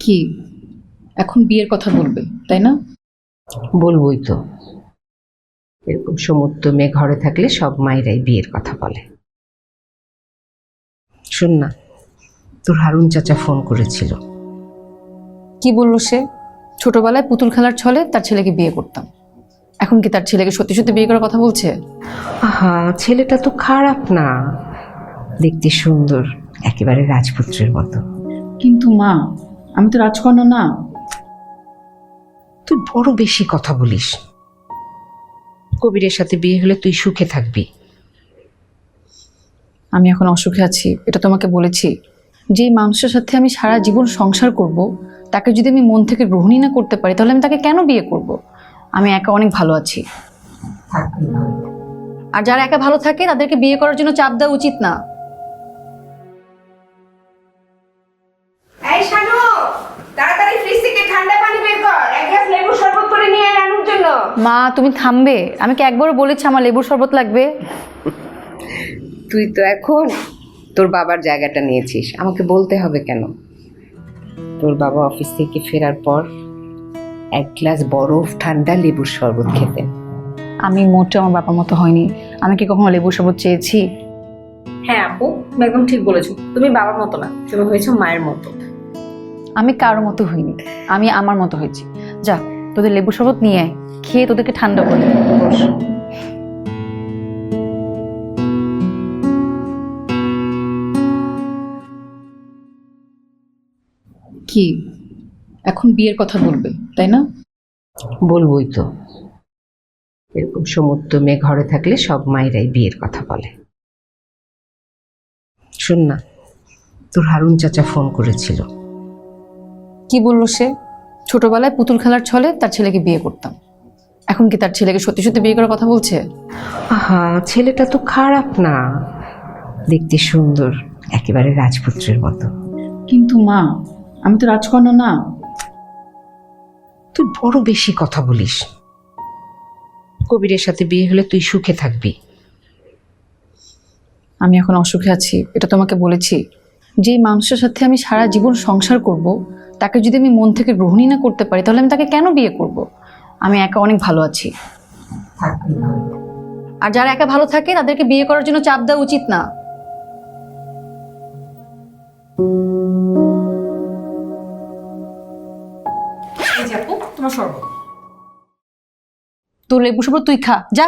কি এখন বিয়ের কথা বলবে তাই না? বলবোই তো। এরকম সমুদ্র মেয়ে ঘরে থাকলে সব মায়েরাই বিয়ের কথা বলে। শোন না, তোর হারুন চাচা ফোন করেছিল। কি বললো সে? ছোটবেলায় পুতুল খেলার ছলে তার ছেলেকে বিয়ে করতাম, এখন কি তার ছেলেকে সত্যি সত্যি বিয়ে করার কথা বলছে? আহা, ছেলেটা তো খারাপ না, দেখতে সুন্দর, একেবারে রাজপুত্রের মতো। কিন্তু মা, আমি তো রাজকন্যা না। তুই বড় বেশি কথা বলিস। কবিরের সাথে বিয়ে হলে তুই সুখে থাকবি। আমি এখন অসুখে আছি, এটা তোমাকে বলেছি। যেই মানুষের সাথে আমি সারা জীবন সংসার করব, তাকে যদি আমি মন থেকে গ্রহণই না করতে পারি, তাহলে আমি তাকে কেন বিয়ে করব? আমি একা অনেক ভালো আছি। আর যারা একা ভালো থাকে তাদেরকে বিয়ে করার জন্য চাপ দেওয়া উচিত না। এই শানু, তাড়াতাড়ি ফ্রিজ থেকে ঠান্ডা পানি বের কর, এক গ্লাস লেবুর শরবত করে নিয়ে আয় রানুর জন্য। মা তুমি থামবে? আমি কি একবারও বলেছি আমার লেবুর শরবত লাগবে? তুই তো এখন তোর বাবার জায়গাটা নিয়েছিস, আমাকে বলতে হবে কেন? তোর বাবা অফিস থেকে ফেরার পর এক গ্লাস বরফ ঠান্ডা লেবুর শরবত খেতেন। আমি মোটেও আমার বাবার মতো হয়নি। আমি কি কখনো লেবুর শরবত চেয়েছি? হ্যাঁ আপু, তুমি একদম ঠিক বলেছো। তুমি বাবার মতো না, তুমি হয়েছো মায়ের মতো। আমি কারোর মতো হইনি, আমি আমার মতো হয়েছি। যা, তোদের লেবুর শরবত নিয়ে আয়, খেয়ে তোদেরকে ঠান্ডা করে দে। কি এখন বিয়ের কথা বলবে তাই না? বলবোই তো। এরকম সমুদ্র মেয়ে ঘরে থাকলে সব মায়েরাই বিয়ের কথা বলে। শোন না, তোর হারুন চাচা ফোন করেছিল। কি বললো সে? ছোটবেলায় পুতুল খেলার ছলে তার ছেলেকে বিয়ে করতাম, এখন কি তার ছেলেকে সত্যি সত্যি বিয়ে করার কথা বলছে? আহা, ছেলেটা তো খারাপ না, দেখতে সুন্দর, একেবারে রাজপুত্রের মতো। কিন্তু মা, আমি তো রাজকন্যা না। তুই বড় বেশি কথা বলিস। কবিরের সাথে বিয়ে হলে তুই সুখে থাকবি। আমি এখন অসুখে আছি, এটা তোমাকে বলেছি। যেই মানুষের সাথে আমি সারা জীবন সংসার করব, তাকে যদি আমি মন থেকে গ্রহণই না করতে পারি, তাহলে আমি তাকে কেন বিয়ে করব? আমি একা অনেক ভালো আছি। আর যারা একা ভালো থাকে তাদেরকে বিয়ে করার জন্য চাপ দেওয়া উচিত না। এই যে আপু, তোমার শরবত। তোর লেবু শরবত তুই খা, যা।